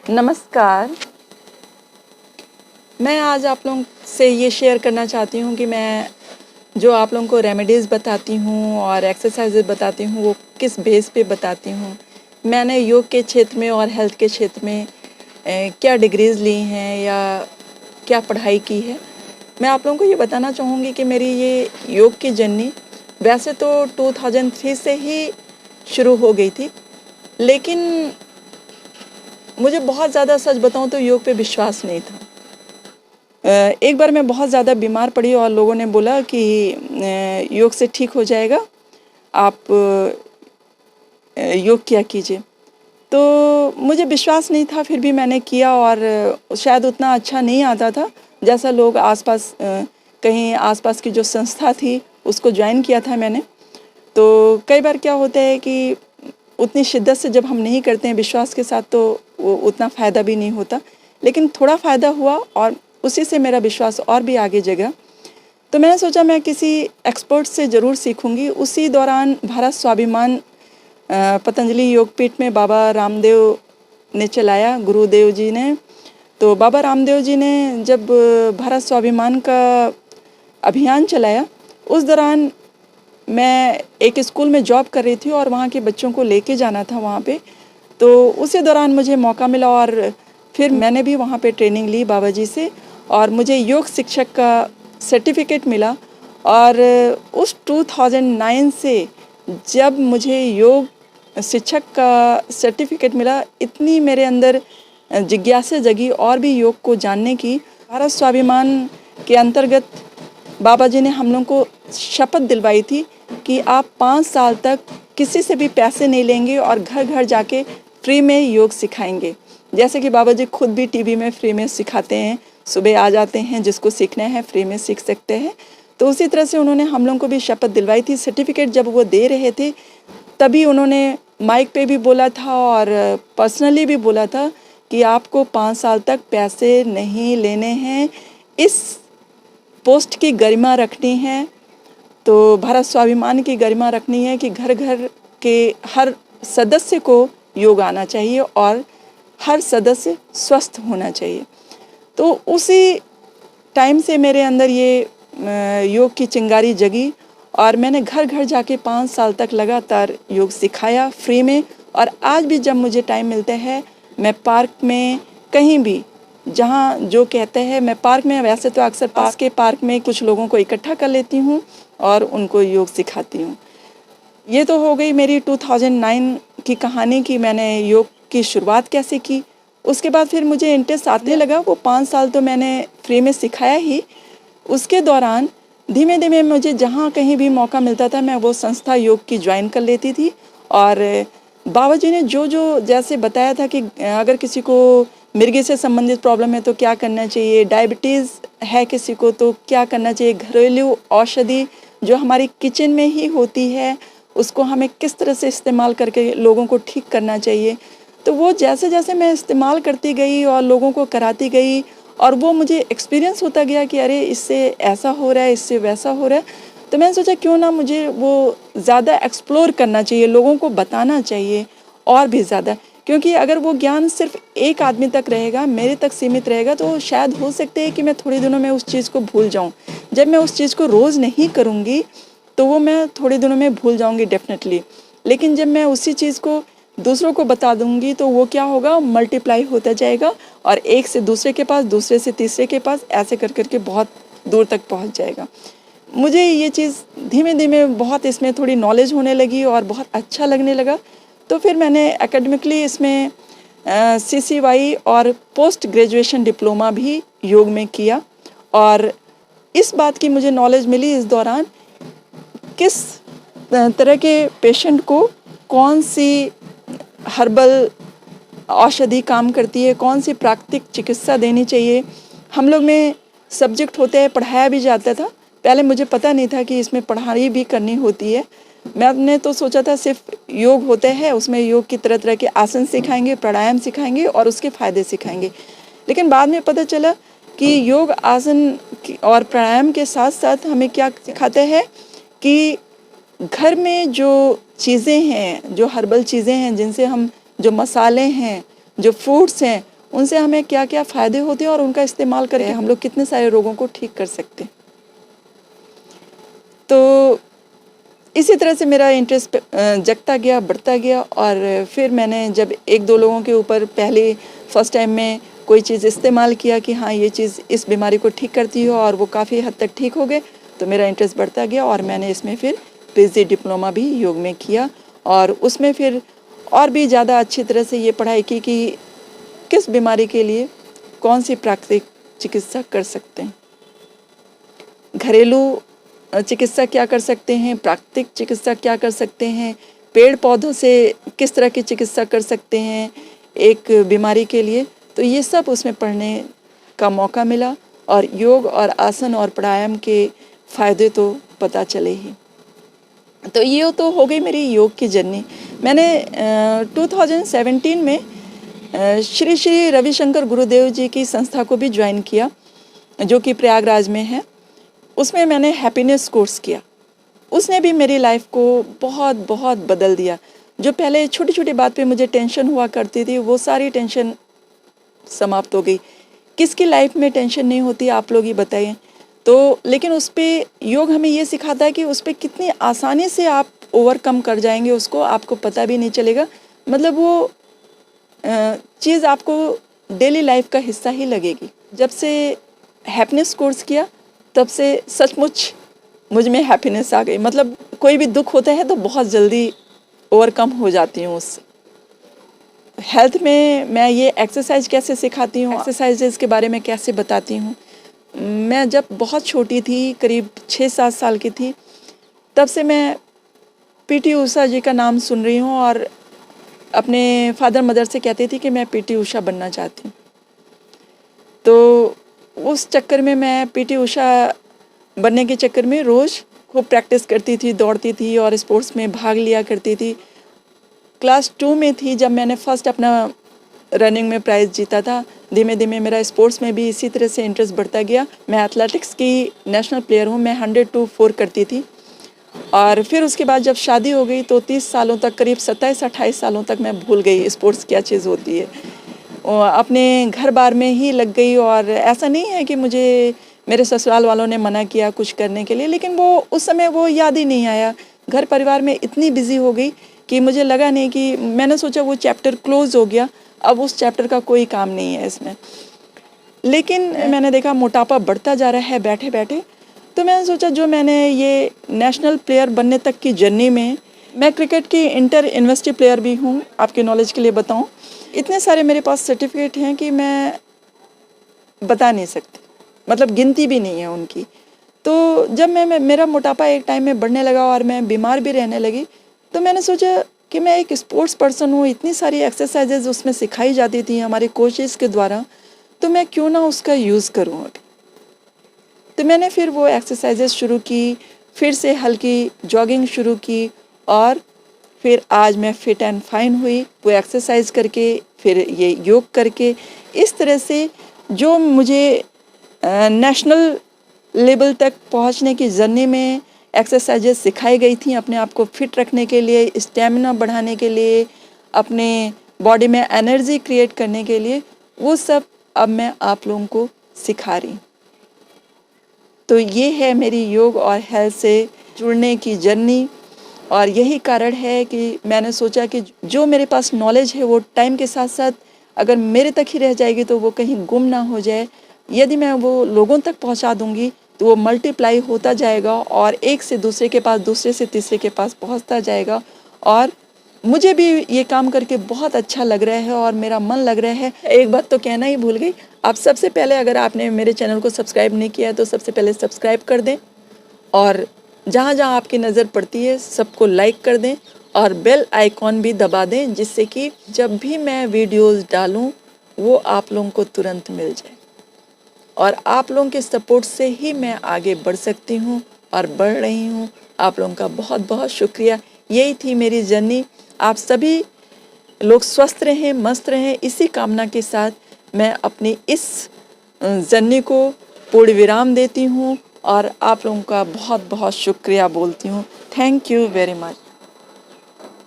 नमस्कार। मैं आज आप लोगों से ये शेयर करना चाहती हूँ कि मैं जो आप लोगों को रेमेडीज़ बताती हूँ और एक्सरसाइजेज बताती हूँ वो किस बेस पे बताती हूँ। मैंने योग के क्षेत्र में और हेल्थ के क्षेत्र में क्या डिग्रीज़ ली हैं या क्या पढ़ाई की है। मैं आप लोगों को ये बताना चाहूँगी कि मेरी ये योग की जर्नी वैसे तो 2003 से ही शुरू हो गई थी, लेकिन मुझे बहुत ज़्यादा सच बताऊँ तो योग पे विश्वास नहीं था। एक बार मैं बहुत ज़्यादा बीमार पड़ी और लोगों ने बोला कि योग से ठीक हो जाएगा, आप योग किया कीजिए। तो मुझे विश्वास नहीं था, फिर भी मैंने किया और शायद उतना अच्छा नहीं आता था जैसा लोग आसपास कहीं आसपास की जो संस्था थी उसको ज्वाइन किया था मैंने। तो कई बार क्या होता है कि उतनी शिद्दत से जब हम नहीं करते हैं विश्वास के साथ तो वो उतना फ़ायदा भी नहीं होता, लेकिन थोड़ा फ़ायदा हुआ और उसी से मेरा विश्वास और भी आगे जगा। तो मैंने सोचा मैं किसी एक्सपर्ट से ज़रूर सीखूंगी। उसी दौरान भारत स्वाभिमान पतंजलि योगपीठ में बाबा रामदेव ने चलाया, गुरुदेव जी ने। तो बाबा रामदेव जी ने जब भारत स्वाभिमान का अभियान चलाया, उस दौरान मैं एक स्कूल में जॉब कर रही थी और वहाँ के बच्चों को लेके जाना था वहाँ पे। तो उसी दौरान मुझे मौका मिला और फिर मैंने भी वहाँ पे ट्रेनिंग ली बाबा जी से और मुझे योग शिक्षक का सर्टिफिकेट मिला। और उस 2009 से जब मुझे योग शिक्षक का सर्टिफिकेट मिला, इतनी मेरे अंदर जिज्ञासा जगी और भी योग को जानने की। भारत स्वाभिमान के अंतर्गत बाबा जी ने हम लोगों को शपथ दिलवाई थी कि आप 5 साल तक किसी से भी पैसे नहीं लेंगे और घर घर जाके फ्री में योग सिखाएंगे। जैसे कि बाबा जी खुद भी टीवी में फ्री में सिखाते हैं, सुबह आ जाते हैं, जिसको सीखना है फ्री में सीख सकते हैं। तो उसी तरह से उन्होंने हम लोगों को भी शपथ दिलवाई थी। सर्टिफिकेट जब वो दे रहे थे तभी उन्होंने माइक पे भी बोला था और पर्सनली भी बोला था कि आपको 5 साल तक पैसे नहीं लेने हैं, इस पोस्ट की गरिमा रखनी है। तो भारत स्वाभिमान की गरिमा रखनी है कि घर घर के हर सदस्य को योग आना चाहिए और हर सदस्य स्वस्थ होना चाहिए। तो उसी टाइम से मेरे अंदर ये योग की चिंगारी जगी और मैंने घर घर जाके 5 साल तक लगातार योग सिखाया फ्री में। और आज भी जब मुझे टाइम मिलता है मैं पार्क में कहीं भी जहाँ जो कहते हैं, मैं पार्क में वैसे तो अक्सर पास के पार्क में कुछ लोगों को इकट्ठा कर लेती हूँ और उनको योग सिखाती हूँ। ये तो हो गई मेरी 2009 की कहानी कि मैंने योग की शुरुआत कैसे की। उसके बाद फिर मुझे इंटरेस्ट आने लगा। वो 5 साल तो मैंने फ्री में सिखाया ही। उसके दौरान धीमे धीमे मुझे जहाँ कहीं भी मौका मिलता था मैं वो संस्था योग की ज्वाइन कर लेती थी। और बाबा जी ने जो जो जैसे बताया था कि अगर किसी को मिर्गी से संबंधित प्रॉब्लम है तो क्या करना चाहिए, डायबिटीज़ है किसी को तो क्या करना चाहिए, घरेलू औषधि जो हमारी किचन में ही होती है उसको हमें किस तरह से इस्तेमाल करके लोगों को ठीक करना चाहिए। तो वो जैसे जैसे मैं इस्तेमाल करती गई और लोगों को कराती गई और वो मुझे एक्सपीरियंस होता गया कि अरे इससे ऐसा हो रहा है, इससे वैसा हो रहा है। तो मैंने सोचा क्यों ना मुझे वो ज़्यादा एक्सप्लोर करना चाहिए, लोगों को बताना चाहिए और भी ज़्यादा। क्योंकि अगर वो ज्ञान सिर्फ एक आदमी तक रहेगा, मेरे तक सीमित रहेगा, तो शायद हो सकता है कि मैं थोड़े दिनों में उस चीज़ को भूल जाऊँ। जब मैं उस चीज़ को रोज़ नहीं करूँगी तो वो मैं थोड़े दिनों में भूल जाऊँगी डेफिनेटली। लेकिन जब मैं उसी चीज़ को दूसरों को बता दूँगी तो वो क्या होगा, मल्टीप्लाई होता जाएगा और एक से दूसरे के पास, दूसरे से तीसरे के पास, ऐसे कर कर के बहुत दूर तक पहुँच जाएगा। मुझे ये चीज़ धीमे धीमे बहुत इसमें थोड़ी नॉलेज होने लगी और बहुत अच्छा लगने लगा। तो फिर मैंने एकेडमिकली इसमें CCY और पोस्ट ग्रेजुएशन डिप्लोमा भी योग में किया। और इस बात की मुझे नॉलेज मिली इस दौरान किस तरह के पेशेंट को कौन सी हर्बल औषधि काम करती है, कौन सी प्राकृतिक चिकित्सा देनी चाहिए। हम लोग में सब्जेक्ट होते हैं, पढ़ाया भी जाता था। पहले मुझे पता नहीं था कि इसमें पढ़ाई भी करनी होती है। मैंने तो सोचा था सिर्फ योग होते हैं, उसमें योग की तरह तरह के आसन सिखाएंगे, प्राणायाम सिखाएंगे और उसके फ़ायदे सिखाएंगे। लेकिन बाद में पता चला कि योग आसन और प्राणायाम के साथ साथ हमें क्या सिखाते हैं कि घर में जो चीज़ें हैं, जो हर्बल चीज़ें हैं, जिनसे हम जो मसाले हैं, जो फ्रूट्स हैं, उनसे हमें क्या क्या फ़ायदे होते हैं और उनका इस्तेमाल करके हम लोग कितने सारे रोगों को ठीक कर सकते हैं। तो इसी तरह से मेरा इंटरेस्ट जगता गया, बढ़ता गया और फिर मैंने जब 1-2 लोगों के ऊपर पहले फर्स्ट टाइम में कोई चीज़ इस्तेमाल किया कि हाँ, ये चीज़ इस बीमारी को ठीक करती है और वो काफ़ी हद तक ठीक हो गए, तो मेरा इंटरेस्ट बढ़ता गया और मैंने इसमें फिर पीजी डिप्लोमा भी योग में किया और उसमें फिर और भी ज़्यादा अच्छी तरह से ये पढ़ाई की कि किस बीमारी के लिए कौन सी प्राकृतिक चिकित्सा कर सकते हैं, घरेलू चिकित्सा क्या कर सकते हैं, प्राकृतिक चिकित्सा क्या कर सकते हैं, पेड़ पौधों से किस तरह की चिकित्सा कर सकते हैं एक बीमारी के लिए। तो ये सब उसमें पढ़ने का मौका मिला और योग और आसन और प्राणायाम के फ़ायदे तो पता चले ही। तो ये तो हो गई मेरी योग की जर्नी। मैंने 2017 में श्री श्री रविशंकर गुरुदेव जी की संस्था को भी ज्वाइन किया, जो कि प्रयागराज में है। उसमें मैंने हैप्पीनेस कोर्स किया। उसने भी मेरी लाइफ को बहुत बहुत बदल दिया। जो पहले छोटी छोटी बात पे मुझे टेंशन हुआ करती थी, वो सारी टेंशन समाप्त हो गई। किसकी लाइफ में टेंशन नहीं होती, आप लोग ही बताइए। तो लेकिन उस पर योग हमें ये सिखाता है कि उस पर कितनी आसानी से आप ओवरकम कर जाएंगे, उसको आपको पता भी नहीं चलेगा। मतलब वो चीज़ आपको डेली लाइफ का हिस्सा ही लगेगी। जब से हैप्पीनेस कोर्स किया तब से सचमुच मुझ में हैप्पीनेस आ गई। मतलब कोई भी दुख होता है तो बहुत जल्दी ओवरकम हो जाती हूँ उससे। हेल्थ में मैं ये एक्सरसाइज कैसे सिखाती हूँ, एक्सरसाइजेस के बारे में कैसे बताती हूँ। मैं जब बहुत छोटी थी, करीब 6-7 साल की थी, तब से मैं पीटी उषा जी का नाम सुन रही हूँ और अपने फादर मदर से कहती थी कि मैं पीटी उषा बनना चाहती हूँ। तो उस चक्कर में मैं पीटी उषा बनने के चक्कर में रोज़ खूब प्रैक्टिस करती थी, दौड़ती थी और स्पोर्ट्स में भाग लिया करती थी। क्लास 2 में थी जब मैंने फर्स्ट अपना रनिंग में प्राइज़ जीता था। धीमे धीमे मेरा स्पोर्ट्स में भी इसी तरह से इंटरेस्ट बढ़ता गया। मैं एथलेटिक्स की नेशनल प्लेयर हूँ। मैं 100-4 करती थी और फिर उसके बाद जब शादी हो गई तो 30 सालों तक, करीब 27-28 सालों तक मैं भूल गई स्पोर्ट्स क्या चीज़ होती है। अपने घर बार में ही लग गई और ऐसा नहीं है कि मुझे मेरे ससुराल वालों ने मना किया कुछ करने के लिए, लेकिन वो उस समय वो याद ही नहीं आया। घर परिवार में इतनी बिजी हो गई कि मुझे लगा नहीं, कि मैंने सोचा वो चैप्टर क्लोज़ हो गया, अब उस चैप्टर का कोई काम नहीं है इसमें। लेकिन मैंने देखा मोटापा बढ़ता जा रहा है बैठे बैठे, तो मैंने सोचा जो मैंने ये नेशनल प्लेयर बनने तक की जर्नी में, मैं क्रिकेट की इंटर यूनिवर्सिटी प्लेयर भी हूँ, आपके नॉलेज के लिए बताऊँ। इतने सारे मेरे पास सर्टिफिकेट हैं कि मैं बता नहीं सकती, मतलब गिनती भी नहीं है उनकी। तो जब मैं मेरा मोटापा एक टाइम में बढ़ने लगा और मैं बीमार भी रहने लगी, तो मैंने सोचा कि मैं एक स्पोर्ट्स पर्सन हूँ, इतनी सारी एक्सरसाइजेज उसमें सिखाई जाती थी हमारे कोचेस के द्वारा, तो मैं क्यों ना उसका यूज़ करूँ अभी। तो मैंने फिर वो एक्सरसाइजेज शुरू की, फिर से हल्की जॉगिंग शुरू की और फिर आज मैं फिट एंड फाइन हुई वो एक्सरसाइज करके, फिर ये योग करके। इस तरह से जो मुझे नेशनल लेवल तक पहुंचने की जर्नी में एक्सरसाइजेस सिखाई गई थी, अपने आप को फिट रखने के लिए, स्टेमिना बढ़ाने के लिए, अपने बॉडी में एनर्जी क्रिएट करने के लिए, वो सब अब मैं आप लोगों को सिखा रही हूँ। तो ये है मेरी योग और हेल्थ से जुड़ने की जर्नी और यही कारण है कि मैंने सोचा कि जो मेरे पास नॉलेज है वो टाइम के साथ साथ अगर मेरे तक ही रह जाएगी तो वो कहीं गुम ना हो जाए। यदि मैं वो लोगों तक पहुंचा दूंगी तो वो मल्टीप्लाई होता जाएगा और एक से दूसरे के पास, दूसरे से तीसरे के पास पहुंचता जाएगा। और मुझे भी ये काम करके बहुत अच्छा लग रहा है और मेरा मन लग रहा है। एक बात तो कहना ही भूल गई, आप सबसे पहले अगर आपने मेरे चैनल को सब्सक्राइब नहीं किया है तो सबसे पहले सब्सक्राइब कर दें और जहाँ जहाँ आपकी नज़र पड़ती है सबको लाइक कर दें और बेल आइकॉन भी दबा दें, जिससे कि जब भी मैं वीडियोस डालूं वो आप लोगों को तुरंत मिल जाए। और आप लोगों के सपोर्ट से ही मैं आगे बढ़ सकती हूँ और बढ़ रही हूँ। आप लोगों का बहुत बहुत शुक्रिया। यही थी मेरी जर्नी। आप सभी लोग स्वस्थ रहें, मस्त रहें, इसी कामना के साथ मैं अपनी इस जर्नी को पूर्ण विराम देती हूँ और आप लोगों का बहुत बहुत शुक्रिया बोलती हूँ। Thank you very much.